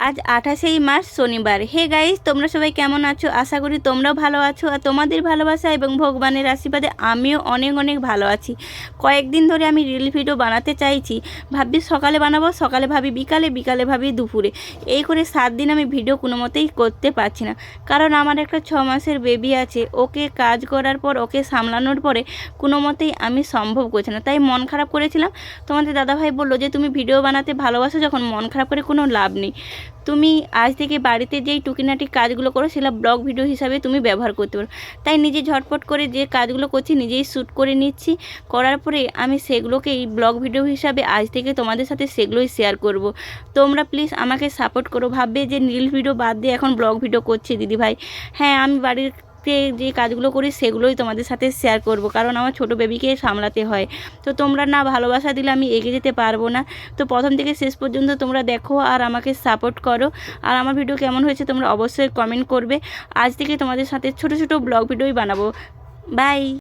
আজ 28 মার্চ শনিবার। Hey guys, তোমরা সবাই কেমন আছো? আশা করি তোমরাও ভালো আছো আর তোমাদের ভালোবাসা এবং ভগবানের আশীর্বাদে আমিও অনেক অনেক ভালো আছি। কয়েকদিন ধরে আমি রিল ভিডিও বানাতে চাইছি, ভাবি সকালে বানাবো, সকালে ভাবি বিকালে, বিকালে ভাবি দুপুরে, এই করে 7 দিন আমি ভিডিও কোনো মতেই করতে পারছি না। কারণ আমার একটা 6 মাসের বেবি আছে, ওকে কাজ করার পর ওকে সামলানোর পরে কোনো মতেই আমি সম্ভব করছি না, তাই মন খারাপ করেছিলাম। তোমাদের দাদাভাই বললো যে তুমি ভিডিও বানাতে ভালোবাসো যখন, মন খারাপ করে কোনো লাভ নেই, তুমি আজ থেকে বাড়িতে যেই টুকিনাটি কাজগুলো করো সেটা ব্লগ ভিডিও হিসাবে তুমি ব্যবহার করতে পারো। তাই নিজে ঝটপট করে যে কাজগুলো করছি নিজেই শ্যুট করে নিচ্ছি, করার পরে আমি সেগুলোকে এই ব্লগ ভিডিও হিসাবে আজ থেকে তোমাদের সাথে সেগুলোই শেয়ার করব। তোমরা প্লিজ আমাকে সাপোর্ট করো। ভাববে যে রিল ভিডিও বাদ দিয়ে এখন ব্লগ ভিডিও করছি দিদিভাই। হ্যাঁ, আমি বাড়ির যে কাজগুলো করি সেগুলোই তোমাদের সাথে শেয়ার করব, কারণ আমার ছোট বেবিকে সামলাতে হয়। তো তোমরা না ভালোবাসা দিলে আমি এগিয়ে যেতে পারবো না। তো প্রথম থেকে শেষ পর্যন্ত তোমরা দেখো আর আমাকে সাপোর্ট করো। আর আমার ভিডিও কেমন হয়েছে তোমরা অবশ্যই কমেন্ট করবে। আজ থেকে তোমাদের সাথে ছোট ছোট ব্লগ ভিডিওই বানাবো। বাই।